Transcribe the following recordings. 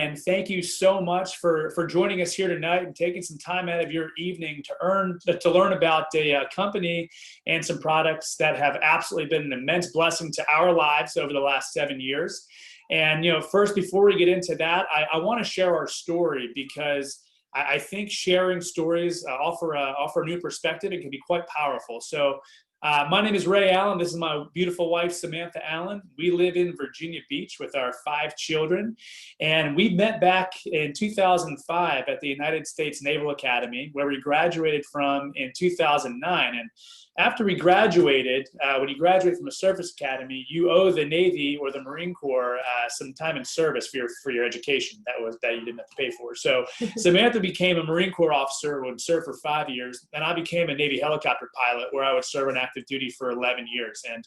And thank you so much for joining us here tonight and taking some time out of your evening to learn about a company and some products that have absolutely been an immense blessing to our lives over the last 7 years. And first, before we get into that, I want to share our story because I think sharing stories offer a new perspective and can be quite powerful. So my name is Ray Allen. This is my beautiful wife, Samantha Allen. We live in Virginia Beach with our 5 children. And we met back in 2005 at the United States Naval Academy, where we graduated from in 2009. And after we graduated, when you graduate from a service academy, you owe the Navy or the Marine Corps some time in service for your education that you didn't have to pay for. So Samantha became a Marine Corps officer, would serve for 5 years, and I became a Navy helicopter pilot where I would serve on active duty for 11 years. And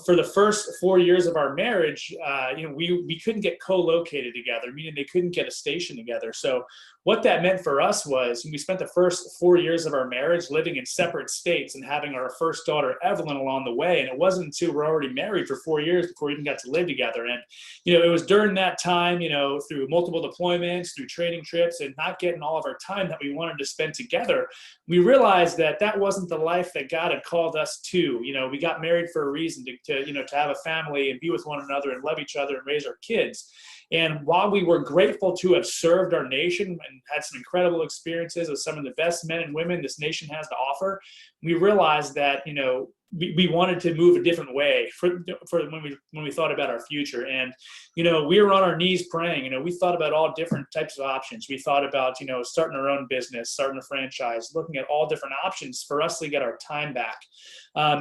for the first 4 years of our marriage, we couldn't get co-located together, meaning they couldn't get a station together. So what that meant for us was we spent the first 4 years of our marriage living in separate states and having our first daughter, Evelyn, along the way. And it wasn't until we're already married for 4 years before we even got to live together. And, it was during that time, through multiple deployments, through training trips, and not getting all of our time that we wanted to spend together, we realized that that wasn't the life that God had called us to. We got married for a reason to have a family and be with one another and love each other and raise our kids. And while we were grateful to have served our nation and had some incredible experiences with some of the best men and women this nation has to offer, we realized that, we wanted to move a different way for when we thought about our future. And, we were on our knees praying. We thought about all different types of options. We thought about, starting our own business, starting a franchise, looking at all different options for us to get our time back.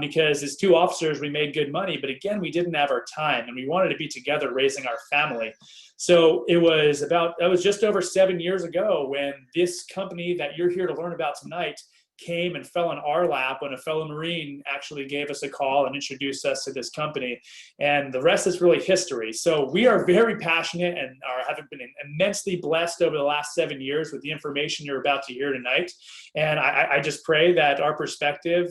Because as 2 officers, we made good money, but again, we didn't have our time and we wanted to be together raising our family. So that was just over 7 years ago when this company that you're here to learn about tonight came and fell in our lap when a fellow Marine actually gave us a call and introduced us to this company. And the rest is really history. So we are very passionate and have been immensely blessed over the last 7 years with the information you're about to hear tonight. And I just pray that our perspective,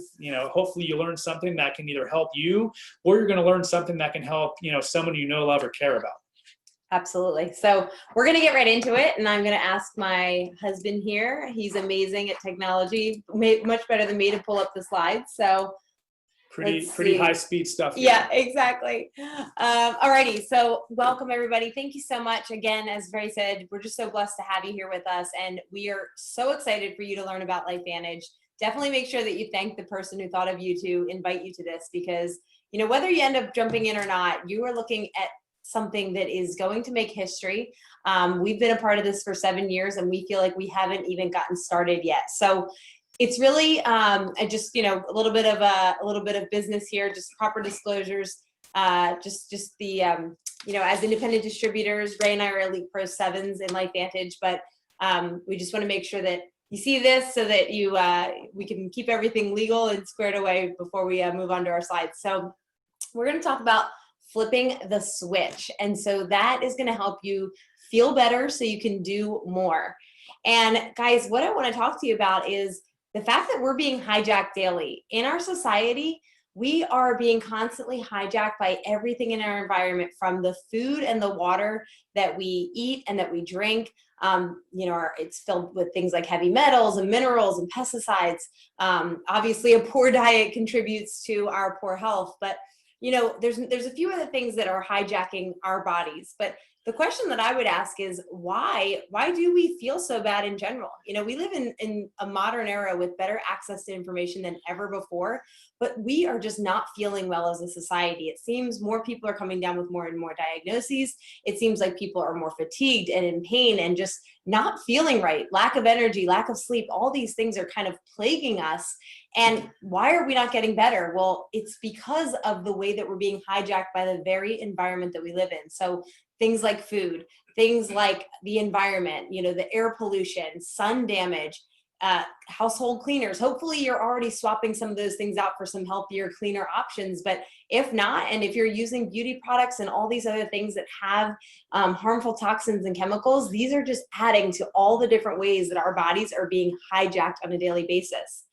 hopefully you learn something that can either help you or you're going to learn something that can help, someone love or care about. Absolutely. So we're going to get right into it. And I'm going to ask my husband here. He's amazing at technology, much better than me to pull up the slides. So pretty high speed stuff here. Yeah, exactly. Alrighty. So welcome everybody. Thank you so much. Again, as Ray said, we're just so blessed to have you here with us. And we are so excited for you to learn about Lifevantage. Definitely make sure that you thank the person who thought of you to invite you to this, because, whether you end up jumping in or not, you are looking at something that is going to make history. We've been a part of this for 7 years and we feel like we haven't even gotten started yet. So it's really just, a little bit of business here, just proper disclosures, just the, as independent distributors, Ray and I are Elite Pro 7's in Lifevantage, but we just want to make sure that you see this so that we can keep everything legal and squared away before we move on to our slides. So we're going to talk about flipping the switch. And so that is going to help you feel better so you can do more. And guys, what I want to talk to you about is the fact that we're being hijacked daily. In our society, we are being constantly hijacked by everything in our environment, from the food and the water that we eat and that we drink. It's filled with things like heavy metals and minerals and pesticides. Obviously, a poor diet contributes to our poor health, but there's a few other things that are hijacking our bodies. But the question that I would ask is why do we feel so bad in general? We live in a modern era with better access to information than ever before, but we are just not feeling well as a society. It seems more people are coming down with more and more diagnoses. It seems like people are more fatigued and in pain and just not feeling right. Lack of energy, lack of sleep, all these things are kind of plaguing us. And why are we not getting better? Well, it's because of the way that we're being hijacked by the very environment that we live in. So things like food, things like the environment, the air pollution, sun damage, household cleaners. Hopefully you're already swapping some of those things out for some healthier, cleaner options. But if not, and if you're using beauty products and all these other things that have harmful toxins and chemicals, these are just adding to all the different ways that our bodies are being hijacked on a daily basis.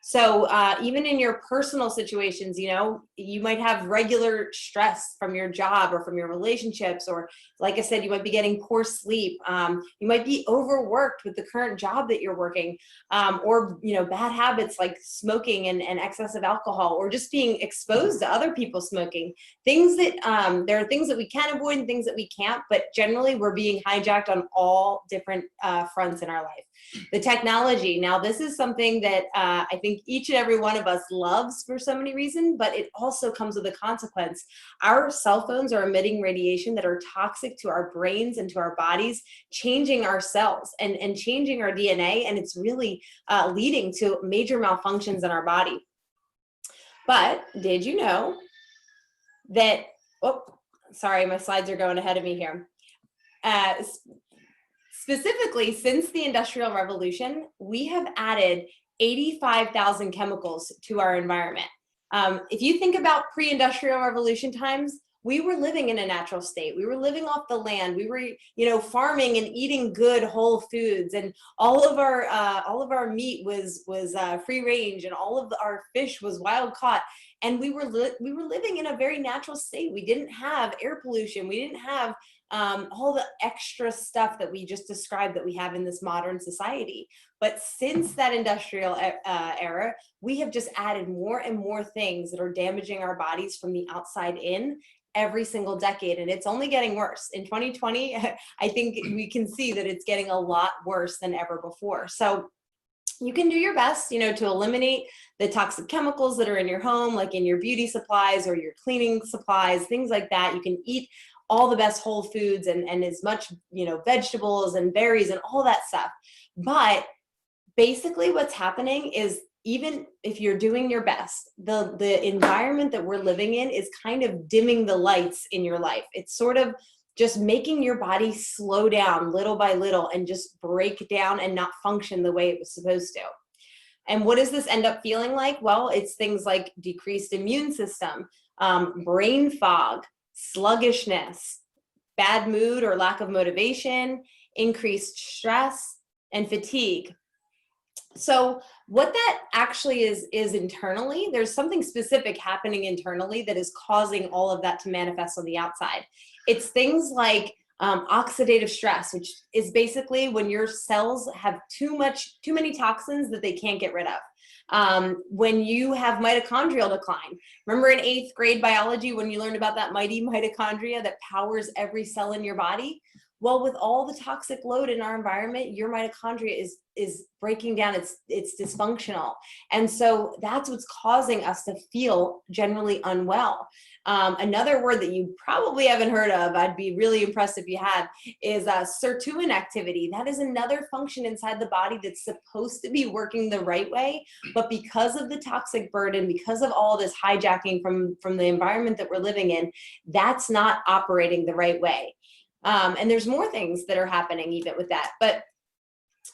So even in your personal situations, you know, you might have regular stress from your job or from your relationships, or like I said, you might be getting poor sleep. You might be overworked with the current job that you're working, or, you know, bad habits like smoking and excessive alcohol, or just being exposed to other people smoking. Things that there are things that we can avoid and things that we can't, but generally we're being hijacked on all different fronts in our life. The technology, now this is something that I think each and every one of us loves for so many reasons, but it also comes with a consequence. Our cell phones are emitting radiation that are toxic to our brains and to our bodies, changing our cells and changing our DNA, and it's really leading to major malfunctions in our body. But did you know that, oh, sorry, my slides are going ahead of me here. Specifically, since the Industrial Revolution, we have added 85,000 chemicals to our environment. If you think about pre-Industrial Revolution times, we were living in a natural state. We were living off the land. We were, you know, farming and eating good whole foods, and all of our meat was free range, and all of our fish was wild caught. And we were living in a very natural state. We didn't have air pollution. We didn't have all the extra stuff that we just described that we have in this modern society. But since that industrial era, we have just added more and more things that are damaging our bodies from the outside in every single decade, and it's only getting worse. In 2020, I think we can see that it's getting a lot worse than ever before. So you can do your best, you know, to eliminate the toxic chemicals that are in your home, like in your beauty supplies or your cleaning supplies, things like that. You can eat all the best whole foods and as much, you know, vegetables and berries and all that stuff. But basically what's happening is, even if you're doing your best, the environment that we're living in is kind of dimming the lights in your life. It's sort of just making your body slow down little by little and just break down and not function the way it was supposed to. And what does this end up feeling like? Well, it's things like decreased immune system, brain fog, sluggishness, bad mood or lack of motivation, increased stress, and fatigue. So what that actually is internally, there's something specific happening internally that is causing all of that to manifest on the outside. It's things like oxidative stress, which is basically when your cells have too many toxins that they can't get rid of. When you have mitochondrial decline. Remember in 8th grade biology when you learned about that mighty mitochondria that powers every cell in your body? Well, with all the toxic load in our environment, your mitochondria is breaking down, it's dysfunctional. And so that's what's causing us to feel generally unwell. Another word that you probably haven't heard of, I'd be really impressed if you had, is sirtuin activity. That is another function inside the body that's supposed to be working the right way, but because of the toxic burden, because of all this hijacking from the environment that we're living in, that's not operating the right way. And there's more things that are happening even with that. But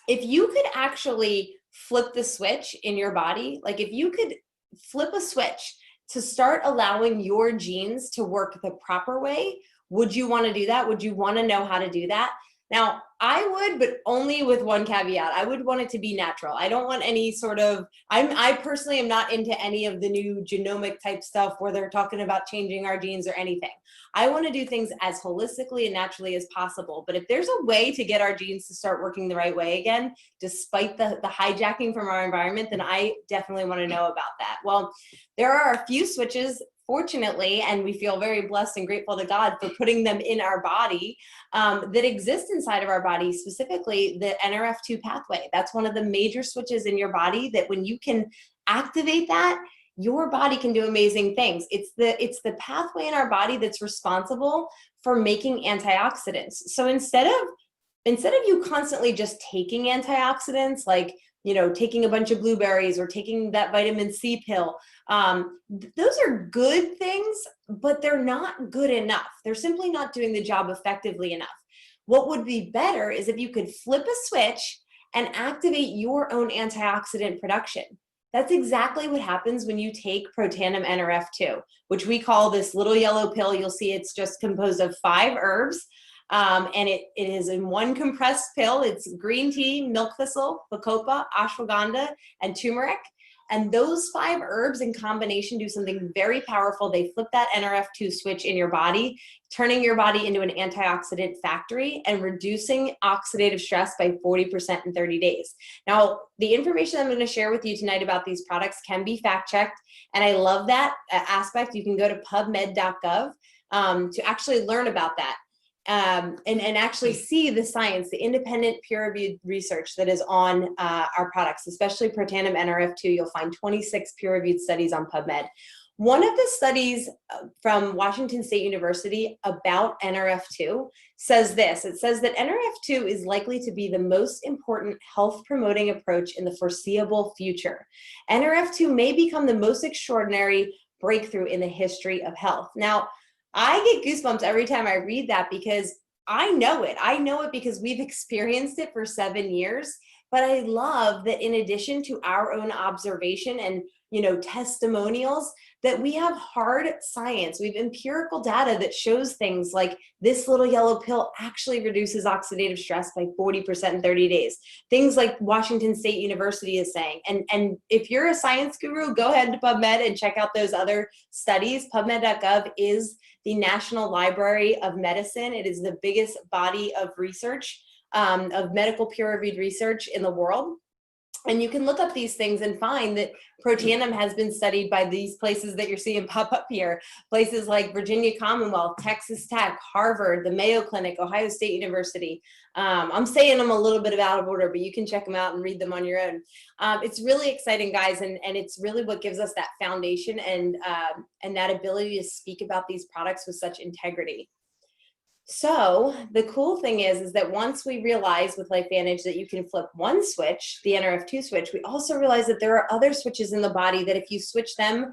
if you could actually flip the switch in your body, like if you could flip a switch to start allowing your genes to work the proper way, would you want to do that? Would you want to know how to do that? Now, I would, but only with one caveat. I would want it to be natural. I don't want any sort of, I personally am not into any of the new genomic type stuff where they're talking about changing our genes or anything. I want to do things as holistically and naturally as possible. But if there's a way to get our genes to start working the right way again, despite the hijacking from our environment, then I definitely want to know about that. Well, there are a few switches, fortunately, and we feel very blessed and grateful to God for putting them in our body that exist inside of our body, specifically the NRF2 pathway. That's one of the major switches in your body that when you can activate that, your body can do amazing things. It's the pathway in our body that's responsible for making antioxidants. So instead of you constantly just taking antioxidants, like, you know, taking a bunch of blueberries or taking that vitamin C pill, those are good things, but they're not good enough. They're simply not doing the job effectively enough. What would be better is if you could flip a switch and activate your own antioxidant production. That's exactly what happens when you take Protandim NRF2, which we call this little yellow pill. You'll see it's just composed of 5 herbs. And it is in one compressed pill. It's green tea, milk thistle, bacopa, ashwagandha, and turmeric. And those 5 herbs in combination do something very powerful. They flip that NRF2 switch in your body, turning your body into an antioxidant factory and reducing oxidative stress by 40% in 30 days. Now, the information I'm going to share with you tonight about these products can be fact-checked, and I love that aspect. You can go to pubmed.gov to actually learn about that. And actually see the science, the independent peer-reviewed research that is on our products, especially Protandim NRF2. You'll find 26 peer-reviewed studies on PubMed. One of the studies from Washington State University about NRF2 says this. It says that NRF2 is likely to be the most important health-promoting approach in the foreseeable future. NRF2 may become the most extraordinary breakthrough in the history of health. Now, I get goosebumps every time I read that because I know it. I know it because we've experienced it for 7 years. But I love that in addition to our own observation and, testimonials, that we have hard science. We have empirical data that shows things like this little yellow pill actually reduces oxidative stress by 40% in 30 days. Things like Washington State University is saying. And if you're a science guru, go ahead to PubMed and check out those other studies. PubMed.gov is the National Library of Medicine. It is the biggest body of research, of medical peer-reviewed research in the world. And you can look up these things and find that Protandim has been studied by these places that you're seeing pop up here. Places like Virginia Commonwealth, Texas Tech, Harvard, the Mayo Clinic, Ohio State University. I'm saying them a little bit out of order, but you can check them out and read them on your own. It's really exciting, guys, and it's really what gives us that foundation and that ability to speak about these products with such integrity. So the cool thing is that once we realize with Lifevantage that you can flip one switch, the NRF2 switch, we also realize that there are other switches in the body that if you switch them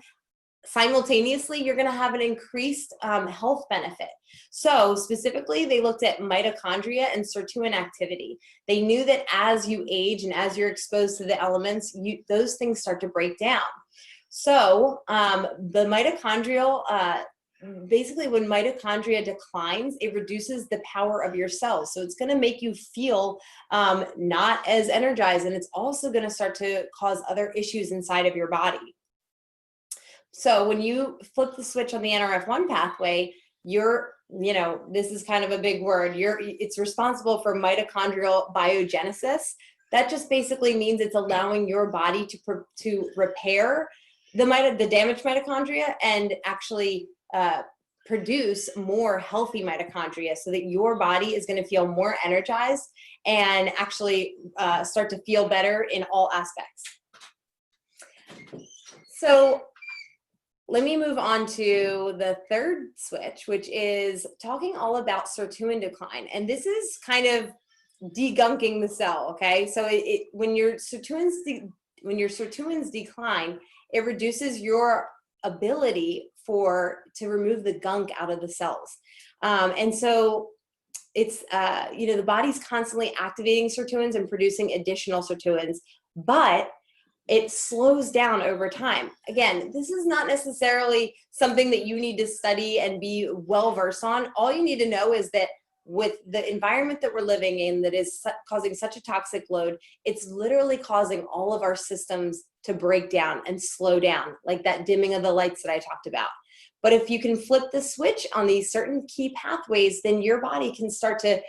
simultaneously, you're going to have an increased health benefit. So specifically, they looked at mitochondria and sirtuin activity. They knew that as you age and as you're exposed to the elements, those things start to break down. So the mitochondrial basically, when mitochondria declines, it reduces the power of your cells. So it's going to make you feel not as energized, and it's also going to start to cause other issues inside of your body. So when you flip the switch on the NRF1 pathway, this is kind of a big word. It's responsible for mitochondrial biogenesis. That just basically means it's allowing your body to repair the damaged mitochondria and actually produce more healthy mitochondria so that your body is going to feel more energized and actually start to feel better in all aspects. So let me move on to the third switch, which is talking all about sirtuin decline. And this is kind of degunking the cell, okay? So when your sirtuins decline, it reduces your ability to remove the gunk out of the cells. And so it's, the body's constantly activating sirtuins and producing additional sirtuins, but it slows down over time. Again, this is not necessarily something that you need to study and be well-versed on. All you need to know is that with the environment that we're living in that is causing such a toxic load, it's literally causing all of our systems to break down and slow down, like that dimming of the lights that I talked about. But if you can flip the switch on these certain key pathways, then your body can start to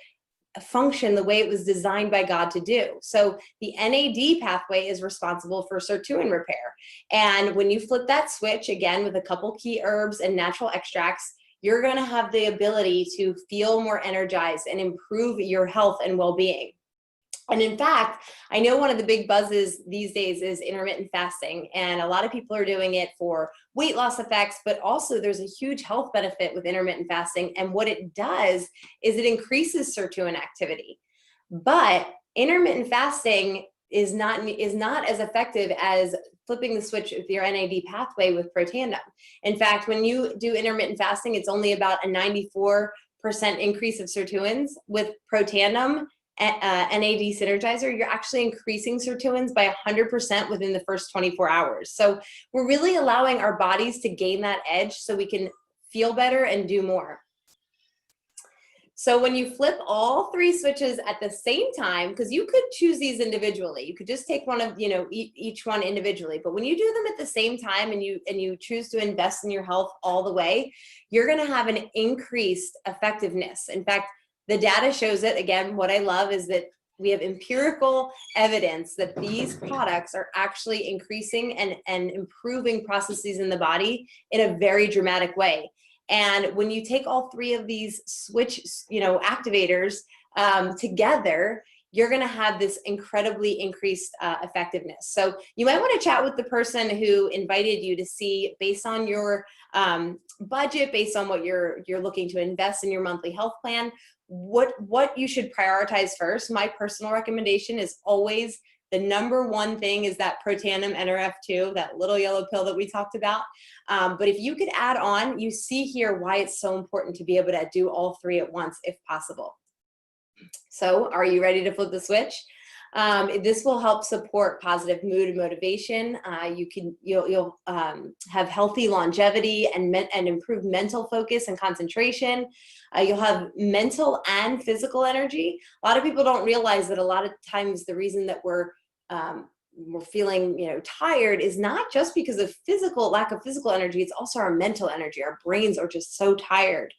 function the way it was designed by God to do. So the NAD pathway is responsible for sirtuin repair. And when you flip that switch, again, with a couple key herbs and natural extracts, you're going to have the ability to feel more energized and improve your health and well-being. And in fact, I know one of the big buzzes these days is intermittent fasting, and a lot of people are doing it for weight loss effects, but also there's a huge health benefit with intermittent fasting. And what it does is it increases sirtuin activity. But intermittent fasting is not as effective as flipping the switch with your NAD pathway with Protandim. In fact, when you do intermittent fasting, it's only about a 94% increase of sirtuins. With Protandim, NAD synergizer, you're actually increasing sirtuins by 100% within the first 24 hours. So we're really allowing our bodies to gain that edge so we can feel better and do more. So when you flip all 3 switches at the same time, because you could choose these individually, you could just take one of, each one individually, but when you do them at the same time and you choose to invest in your health all the way, you're going to have an increased effectiveness. In fact, the data shows it. Again, what I love is that we have empirical evidence that these products are actually increasing and improving processes in the body in a very dramatic way. And when you take all 3 of these switch, activators together, you're going to have this incredibly increased effectiveness. So you might want to chat with the person who invited you to see, based on your budget, based on what you're looking to invest in your monthly health plan, what you should prioritize first. My personal recommendation is always the number one thing is that Protandim NRF2, that little yellow pill that we talked about. But if you could add on, you see here why it's so important to be able to do all 3 at once if possible. So are you ready to flip the switch? This will help support positive mood and motivation. You'll have healthy longevity and improve mental focus and concentration. You'll have mental and physical energy. A lot of people don't realize that a lot of times the reason that we're feeling tired is not just because of lack of physical energy. It's also our mental energy. Our brains are just so tired.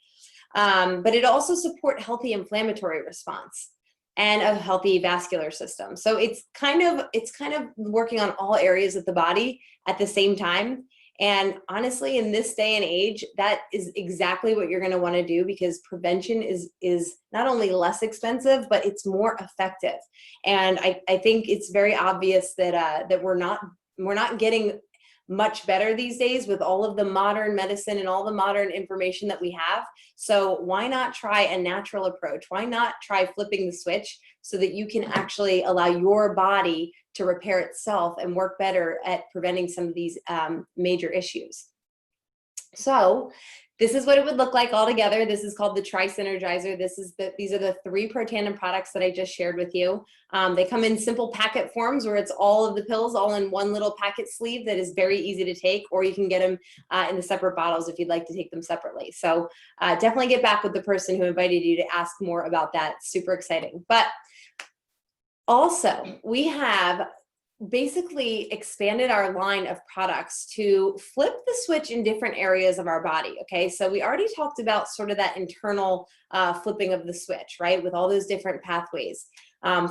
But it also supports healthy inflammatory response and a healthy vascular system. So it's kind of working on all areas of the body at the same time. And honestly, in this day and age, that is exactly what you're going to want to do, because prevention is not only less expensive, but it's more effective. And I think it's very obvious that we're not getting much better these days with all of the modern medicine and all the modern information that we have. So why not try a natural approach? Why not try flipping the switch so that you can actually allow your body to repair itself and work better at preventing some of these major issues? So this is what it would look like all together. This is called the Tri-Synergizer. These are the 3 Protandim products that I just shared with you. They come in simple packet forms where it's all of the pills all in one little packet sleeve that is very easy to take, or you can get them in the separate bottles if you'd like to take them separately. So definitely get back with the person who invited you to ask more about that. Super exciting. But also, we have basically expanded our line of products to flip the switch in different areas of our body. Okay, so we already talked about sort of that internal flipping of the switch, right, with all those different pathways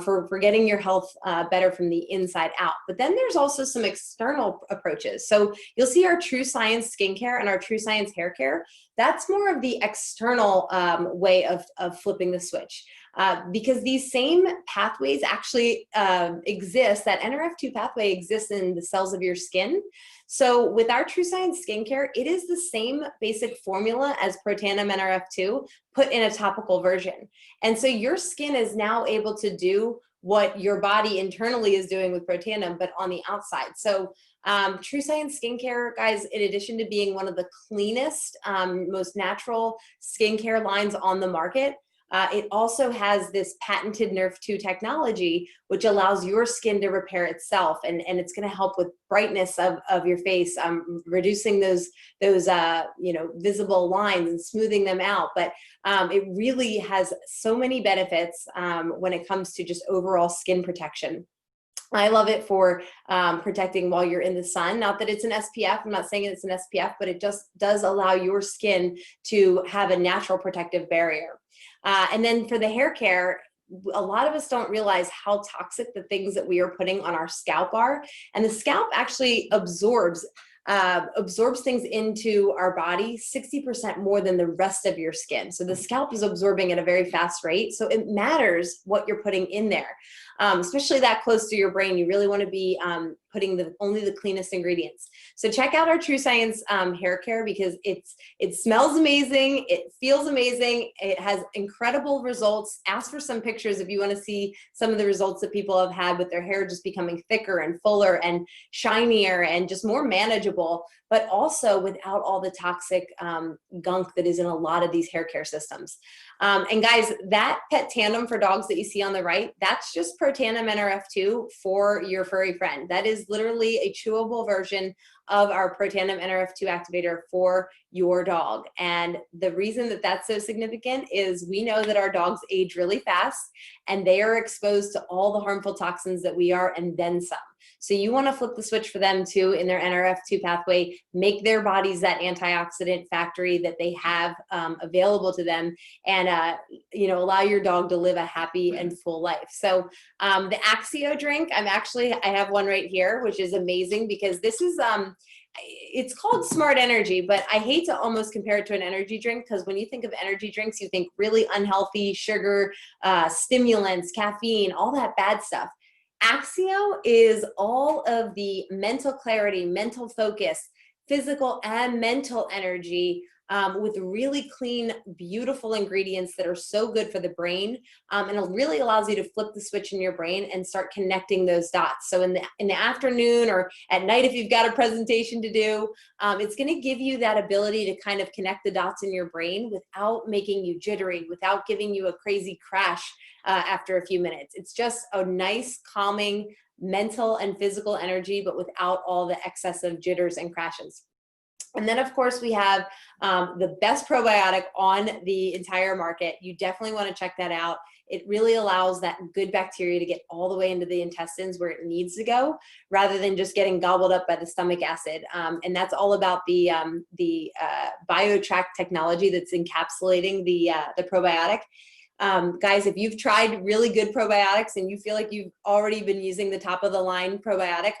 for getting your health better from the inside out. But then there's also some external approaches. So you'll see our True Science skincare and our True Science hair care. That's more of the external way of flipping the switch. Because these same pathways actually exist, that NRF2 pathway exists in the cells of your skin. So with our True Science skincare, it is the same basic formula as Protandim NRF2 put in a topical version. And so your skin is now able to do what your body internally is doing with Protandim, but on the outside. So True Science skincare, guys, in addition to being one of the cleanest, most natural skincare lines on the market, it also has this patented NRF2 technology, which allows your skin to repair itself. And it's going to help with brightness of your face, reducing those visible lines and smoothing them out. But it really has so many benefits when it comes to just overall skin protection. I love it for protecting while you're in the sun. Not that it's an SPF, I'm not saying it's an SPF, but it just does allow your skin to have a natural protective barrier. And then for the hair care, a lot of us don't realize how toxic the things that we are putting on our scalp are. And the scalp actually absorbs things into our body 60% more than the rest of your skin. So the scalp is absorbing at a very fast rate. So it matters what you're putting in there, especially that close to your brain. You really want to be putting only the cleanest ingredients. So check out our True Science hair care, because it smells amazing. It feels amazing. It has incredible results. Ask for some pictures if you want to see some of the results that people have had with their hair just becoming thicker and fuller and shinier and just more manageable, but also without all the toxic gunk that is in a lot of these hair care systems. And guys, that pet tandem for dogs that you see on the right, that's just Protandim NRF2 for your furry friend. That is is literally a chewable version of our Protandim NRF2 activator for your dog. And the reason that that's so significant is we know that our dogs age really fast and they are exposed to all the harmful toxins that we are, and then some. So you want to flip the switch for them too in their NRF2 pathway, make their bodies that antioxidant factory that they have available to them, and allow your dog to live a happy and full life. So the Axio drink, I have one right here, which is amazing because this is it's called Smart Energy, but I hate to almost compare it to an energy drink, because when you think of energy drinks, you think really unhealthy, sugar, stimulants, caffeine, all that bad stuff. Axio is all of the mental clarity, mental focus, physical and mental energy, with really clean, beautiful ingredients that are so good for the brain, and it really allows you to flip the switch in your brain and start connecting those dots. So in the afternoon or at night, if you've got a presentation to do, it's going to give you that ability to kind of connect the dots in your brain without making you jittery, without giving you a crazy crash after a few minutes. It's just a nice, calming mental and physical energy, but without all the excessive jitters and crashes. And then, of course, we have the best probiotic on the entire market. You definitely want to check that out. It really allows that good bacteria to get all the way into the intestines where it needs to go, rather than just getting gobbled up by the stomach acid. And that's all about the BioTrack technology that's encapsulating the probiotic. Guys, if you've tried really good probiotics and you feel like you've already been using the top of the line probiotic,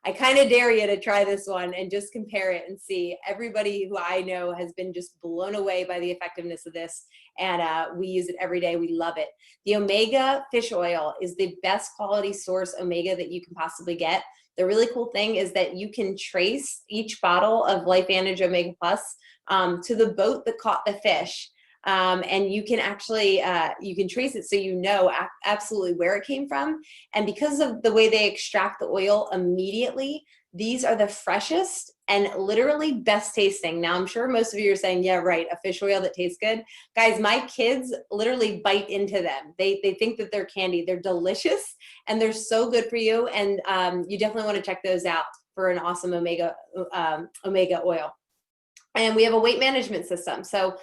I kind of dare you to try this one and just compare it and see. Everybody who I know has been just blown away by the effectiveness of this, and we use it every day. We love it. The omega fish oil is the best quality source omega that you can possibly get. The really cool thing is that you can trace each bottle of Lifevantage Omega Plus to the boat that caught the fish. And you can actually, you can trace it so you know absolutely where it came from. And because of the way they extract the oil immediately, these are the freshest and literally best tasting. Now, I'm sure most of you are saying, yeah, right, a fish oil that tastes good. Guys, my kids literally bite into them. They think that they're candy. They're delicious and they're so good for you. And you definitely want to check those out for an awesome omega oil. And we have a weight management system. So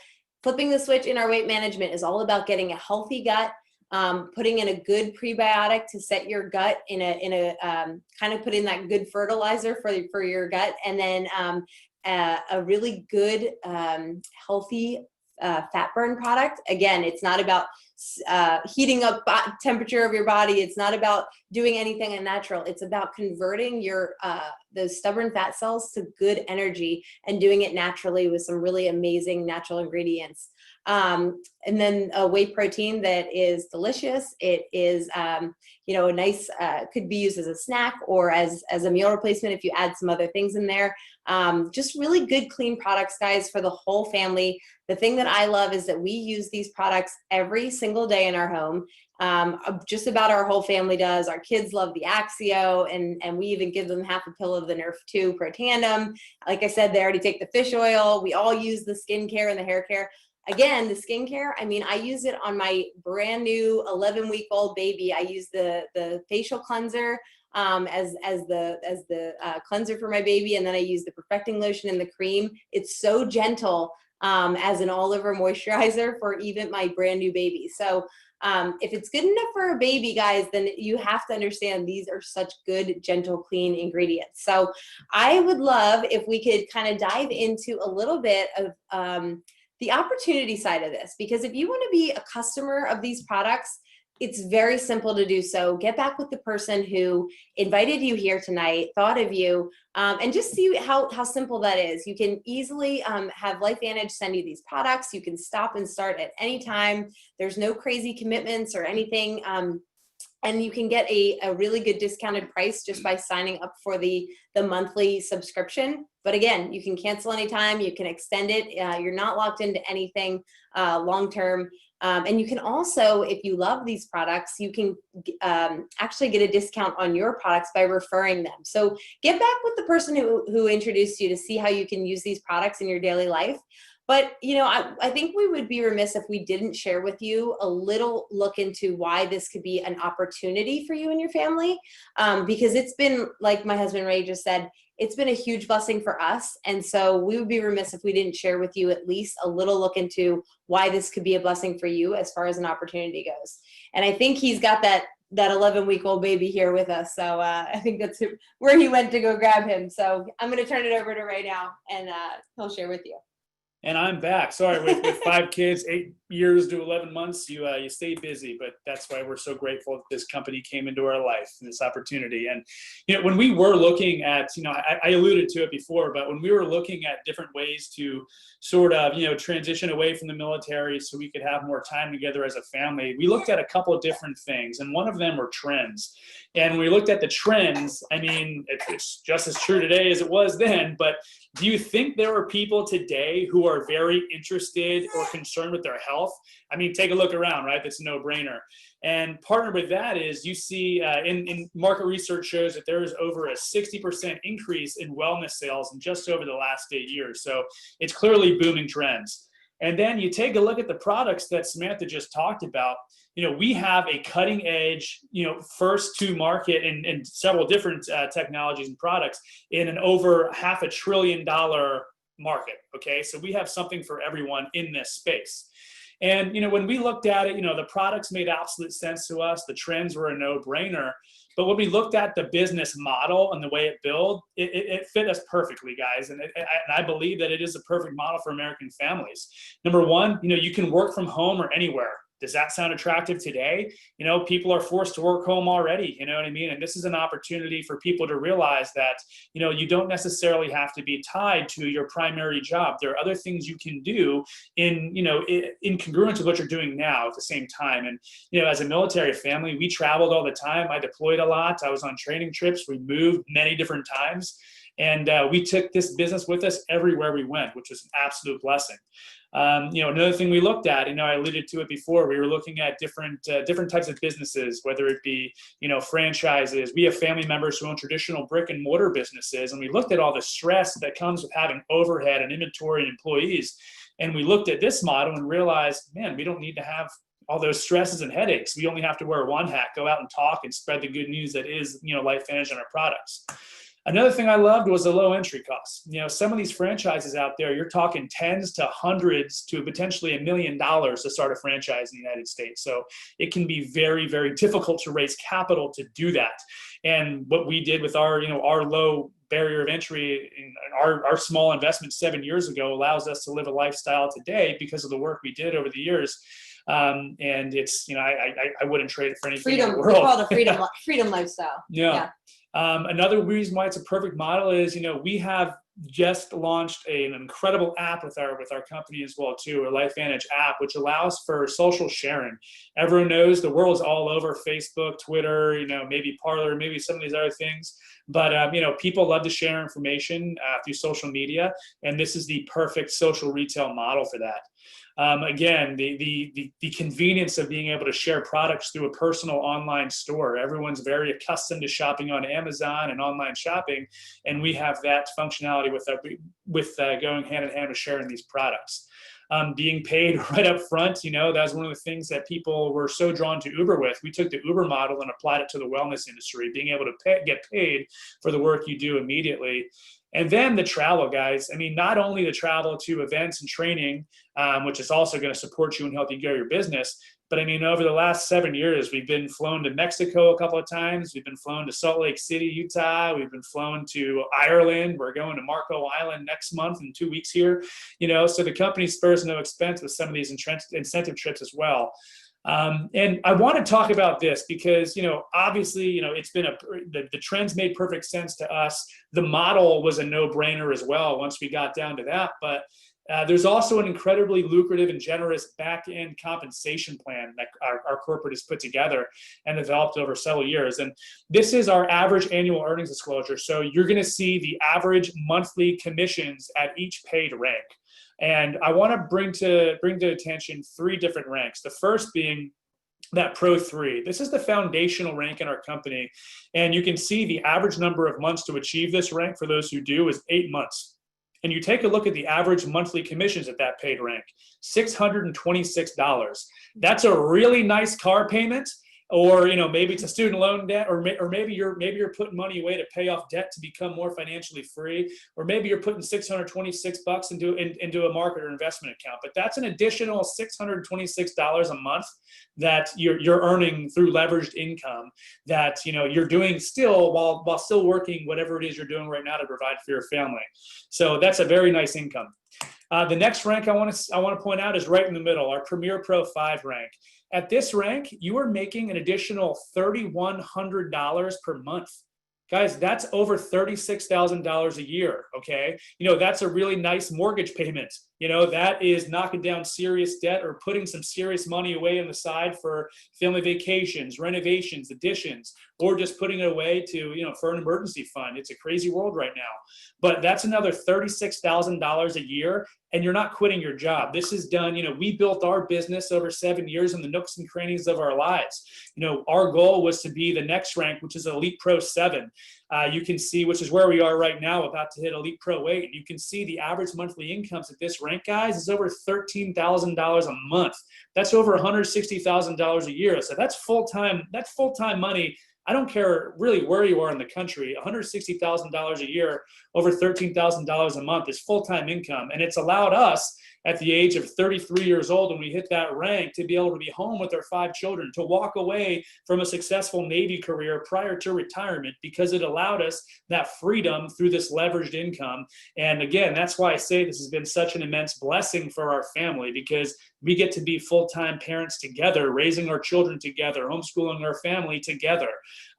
flipping the switch in our weight management is all about getting a healthy gut, putting in a good prebiotic to set your gut in a kind of put in that good fertilizer for your gut, and then a really good healthy fat burn product. Again, it's not about heating up temperature of your body. It's not about doing anything unnatural. It's about converting your those stubborn fat cells to good energy and doing it naturally with some really amazing natural ingredients. And then a whey protein that is delicious. It is, a nice, could be used as a snack or as a meal replacement if you add some other things in there. Just really good, clean products, guys, for the whole family. The thing that I love is that we use these products every single day in our home. Just about our whole family does. Our kids love the Axio, and we even give them half a pill of the Nerf 2 Protandim. Like I said, they already take the fish oil. We all use the skincare and the hair care. Again, the skincare, I mean, I use it on my brand new 11-week-old baby. I use the facial cleanser as the cleanser for my baby, and then I use the perfecting lotion and the cream. It's so gentle as an all-over moisturizer for even my brand new baby. So if it's good enough for a baby, guys, then you have to understand these are such good, gentle, clean ingredients. So I would love if we could kind of dive into a little bit of the opportunity side of this, because if you want to be a customer of these products, it's very simple to do so. Get back with the person who invited you here tonight, thought of you, and just see how simple that is. You can easily have Lifevantage send you these products. You can stop and start at any time. There's no crazy commitments or anything. And you can get a really good discounted price just by signing up for the monthly subscription. But again, you can cancel anytime, you can extend it. You're not locked into anything long-term. And you can also, if you love these products, you can actually get a discount on your products by referring them. So get back with the person who introduced you to see how you can use these products in your daily life. But, I think we would be remiss if we didn't share with you a little look into why this could be an opportunity for you and your family. Because it's been, like my husband Ray just said, it's been a huge blessing for us. And so we would be remiss if we didn't share with you at least a little look into why this could be a blessing for you as far as an opportunity goes. And I think he's got that 11-week-old baby here with us. So I think that's where he went to go grab him. So I'm going to turn it over to Ray now, and he'll share with you. And I'm back. Sorry, with 5 kids, 8 years to 11 months, you stay busy, but that's why we're so grateful that this company came into our life, this opportunity. And, when we were looking at, I alluded to it before, but when we were looking at different ways to sort of, transition away from the military so we could have more time together as a family, we looked at a couple of different things. And one of them were trends. And when we looked at the trends, I mean, it's just as true today as it was then, but do you think there are people today who are very interested or concerned with their health? I mean, take a look around, right? That's a no-brainer. And partnered with that is you see in market research shows that there is over a 60% increase in wellness sales in just over the last 8 years. So it's clearly booming trends. And then you take a look at the products that Samantha just talked about. We have a cutting edge, first to market in several different technologies and products in an over $500 billion market. Okay. So we have something for everyone in this space. And, when we looked at it, the products made absolute sense to us. The trends were a no-brainer. But when we looked at the business model and the way it built, it fit us perfectly, guys. And I believe that it is a perfect model for American families. Number one, you can work from home or anywhere. Does that sound attractive today? People are forced to work home already, you know what I mean? And this is an opportunity for people to realize that, you don't necessarily have to be tied to your primary job. There are other things you can do in congruence with what you're doing now at the same time. And, as a military family, we traveled all the time. I deployed a lot. I was on training trips. We moved many different times. And we took this business with us everywhere we went, which was an absolute blessing. Another thing we looked at, I alluded to it before, we were looking at different types of businesses, whether it be, franchises. We have family members who own traditional brick and mortar businesses. And we looked at all the stress that comes with having overhead and inventory and employees. And we looked at this model and realized, man, we don't need to have all those stresses and headaches. We only have to wear one hat, go out and talk and spread the good news that is, Lifevantage and our products. Another thing I loved was the low entry costs. Some of these franchises out there, you're talking tens to hundreds to potentially $1 million to start a franchise in the United States. So it can be very, very difficult to raise capital to do that. And what we did with our low barrier of entry and our small investment 7 years ago allows us to live a lifestyle today because of the work we did over the years. And it's, I wouldn't trade it for anything in the world. We call it a freedom lifestyle. Yeah. Another reason why it's a perfect model is, we have just launched an incredible app with our company as well too, a Lifevantage app, which allows for social sharing. Everyone knows the world's all over Facebook, Twitter, maybe Parler, maybe some of these other things. But, people love to share information through social media. And this is the perfect social retail model for that. Again, the convenience of being able to share products through a personal online store. Everyone's very accustomed to shopping on Amazon and online shopping, and we have that functionality with going hand in hand with sharing these products. Being paid right up front, that was one of the things that people were so drawn to Uber with. We took the Uber model and applied it to the wellness industry, being able to get paid for the work you do immediately. And then the travel, guys. I mean, not only the travel to events and training, which is also going to support you and help you grow your business, but I mean, over the last 7 years, we've been flown to Mexico a couple of times. We've been flown to Salt Lake City, Utah. We've been flown to Ireland. We're going to Marco Island next month in 2 weeks here. So the company spares no expense with some of these incentive trips as well. And I want to talk about this because, obviously, it's been the trends made perfect sense to us. The model was a no-brainer as well once we got down to that. But there's also an incredibly lucrative and generous back-end compensation plan that our corporate has put together and developed over several years. And this is our average annual earnings disclosure. So you're going to see the average monthly commissions at each paid rank. And I want to bring to attention 3 different ranks. The first being that Pro 3. This is the foundational rank in our company. And you can see the average number of months to achieve this rank for those who do is 8 months. and you take a look at the average monthly commissions at that paid rank, $626. That's a really nice car payment. Or maybe it's a student loan debt, or maybe you're putting money away to pay off debt to become more financially free, or maybe you're putting $626 into a market or investment account. But that's an additional $626 a month that you're earning through leveraged income that you're doing still while still working whatever it is you're doing right now to provide for your family. So that's a very nice income. The next rank I want to point out is right in the middle, our Premier Pro 5 rank. At this rank, you are making an additional $3,100 per month. Guys, that's over $36,000 a year, okay? That's a really nice mortgage payment. That is knocking down serious debt or putting some serious money away on the side for family vacations, renovations, additions, or just putting it away to, for an emergency fund. It's a crazy world right now. But that's another $36,000 a year, and you're not quitting your job. This is done, we built our business over 7 years in the nooks and crannies of our lives. Our goal was to be the next rank, which is Elite Pro 7. You can see, which is where we are right now, about to hit Elite Pro 8. And you can see the average monthly incomes at this rank, guys, is over $13,000 a month. That's over $160,000 a year. So that's full-time money. I don't care really where you are in the country, $160,000 a year, over $13,000 a month is full-time income. And it's allowed us at the age of 33 years old, when we hit that rank, to be able to be home with our 5 children, to walk away from a successful Navy career prior to retirement, because it allowed us that freedom through this leveraged income. And again, that's why I say this has been such an immense blessing for our family, because we get to be full-time parents together, raising our children together, homeschooling our family together.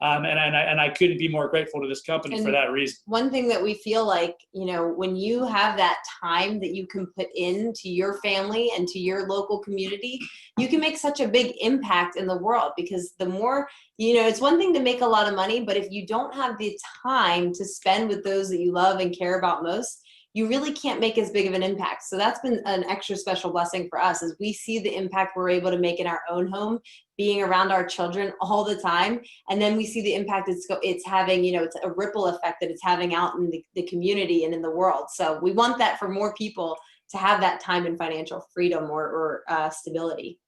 And I couldn't be more grateful to this company for that reason. One thing that we feel like, when you have that time that you can put into your family and to your local community, you can make such a big impact in the world. Because the more, it's one thing to make a lot of money, but if you don't have the time to spend with those that you love and care about most, you really can't make as big of an impact. So that's been an extra special blessing for us, as we see the impact we're able to make in our own home, being around our children all the time. And then we see the impact it's having, it's a ripple effect that it's having out in the community and in the world. So we want that for more people to have that time and financial freedom or stability.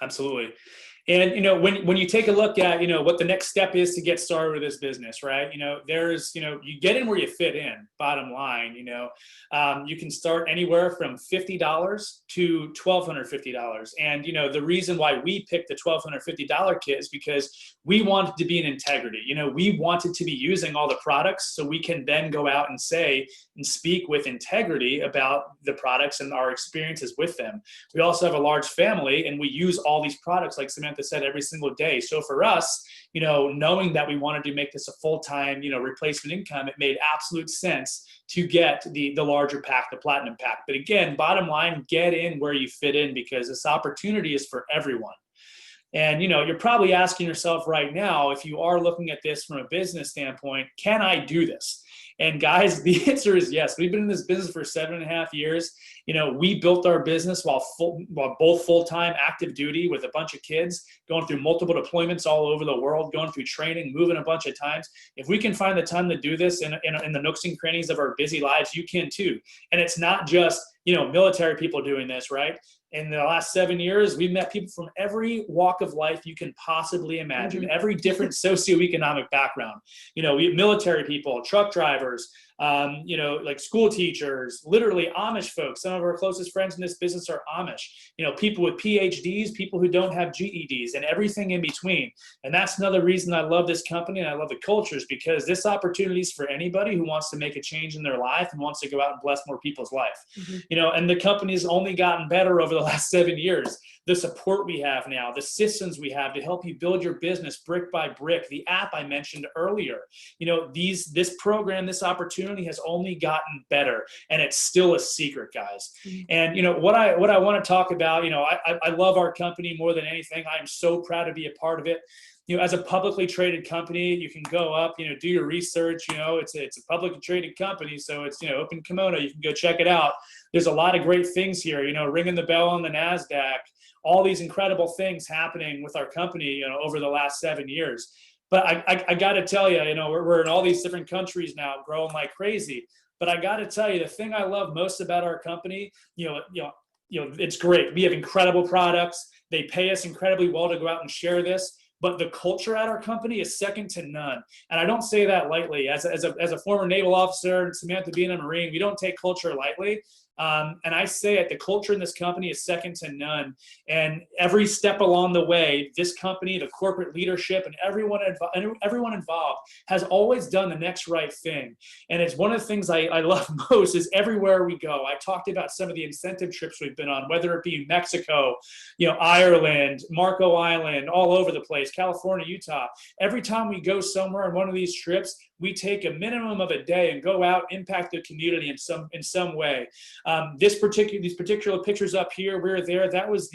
Absolutely. And, when you take a look at, what the next step is to get started with this business, right? There's, you get in where you fit in, bottom line. You can start anywhere from $50 to $1,250. And, the reason why we picked the $1,250 kit is because we wanted to be in integrity. We wanted to be using all the products so we can then go out and say and speak with integrity about the products and our experiences with them. We also have a large family, and we use all these products, like Samantha said, every single day. So for us, knowing that we wanted to make this a full-time, replacement income, it made absolute sense to get the larger pack, the platinum pack. But again, bottom line, get in where you fit in, because this opportunity is for everyone. And, you're probably asking yourself right now, if you are looking at this from a business standpoint, can I do this? And guys, the answer is yes. We've been in this business for 7.5 years. We built our business while both full-time active duty with a bunch of kids, going through multiple deployments all over the world, going through training, moving a bunch of times. If we can find the time to do this in the nooks and crannies of our busy lives, you can too. And it's not just, military people doing this, right? In the last 7 years, we've met people from every walk of life you can possibly imagine, every different socioeconomic background. We have military people, truck drivers, like school teachers, literally Amish folks. Some of our closest friends in this business are Amish, people with PhDs, people who don't have GEDs, and everything in between. And that's another reason I love this company and I love the cultures, because this opportunity is for anybody who wants to make a change in their life and wants to go out and bless more people's life. And the company's only gotten better over the last 7 years. The support we have now, the systems we have to help you build your business brick by brick, the app I mentioned earlier, this program, this opportunity has only gotten better, and it's still a secret, guys. And what I want to talk about, I love our company more than anything. I'm so proud to be a part of it. As a publicly traded company, you can go up, do your research. It's a publicly traded company, so it's open kimono. You can go check it out. There's a lot of great things here. Ringing the bell on the NASDAQ. All these incredible things happening with our company, over the last 7 years. But I got to tell you, we're in all these different countries now, growing like crazy. But I got to tell you, the thing I love most about our company, it's great. We have incredible products. They pay us incredibly well to go out and share this. But the culture at our company is second to none. And I don't say that lightly. As a former naval officer, and Samantha being a Marine, we don't take culture lightly. And I say it, the culture in this company is second to none. And every step along the way, this company, the corporate leadership, and everyone involved has always done the next right thing. And it's one of the things I love most is everywhere we go. I talked about some of the incentive trips we've been on, whether it be Mexico, Ireland, Marco Island, all over the place, California, Utah. Every time we go somewhere on one of these trips, we take a minimum of a day and go out, impact the community in some way. These particular pictures up here, we're there. That was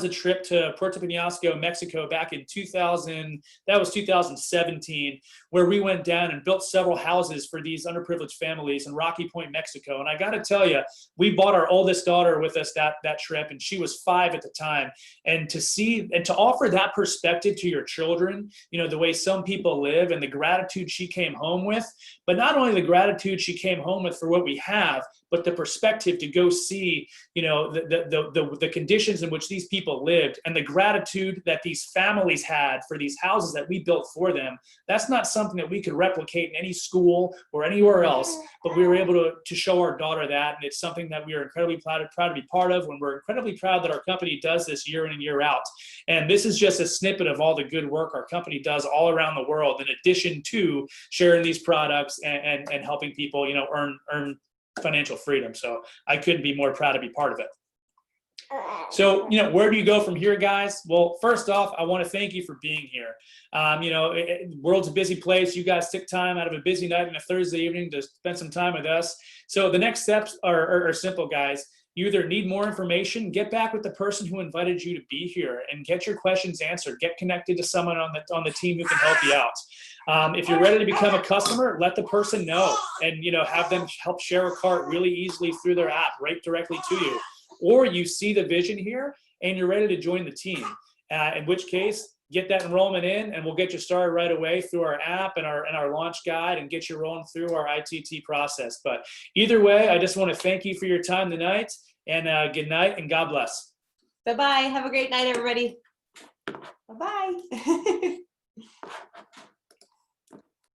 a trip to Puerto Penasco, Mexico back in 2017, where we went down and built several houses for these underprivileged families in Rocky Point, Mexico. And I got to tell you, we brought our oldest daughter with us that trip, and she was 5 at the time. And to see and to offer that perspective to your children, the way some people live and the gratitude she came home with, but not only the gratitude she came home with for what we have, but the perspective to go see, the conditions in which these people lived and the gratitude that these families had for these houses that we built for them. That's not something that we could replicate in any school or anywhere else, but we were able to show our daughter that. And it's something that we are incredibly proud to be part of, when we're incredibly proud that our company does this year in and year out. And this is just a snippet of all the good work our company does all around the world, in addition to sharing these products and helping people, earn financial freedom. So I couldn't be more proud to be part of it. So, where do you go from here, guys? Well, first off, I want to thank you for being here. World's a busy place. You guys took time out of a busy night and a Thursday evening to spend some time with us. So the next steps are simple, guys. You either need more information, get back with the person who invited you to be here and get your questions answered. Get connected to someone on the team who can help you out. If you're ready to become a customer, let the person know and have them help share a cart really easily through their app right directly to you. Or you see the vision here and you're ready to join the team, in which case get that enrollment in and we'll get you started right away through our app and our launch guide and get you rolling through our ITT process. But either way, I just want to thank you for your time tonight, and good night and God bless. Bye-bye. Have a great night, everybody. Bye-bye.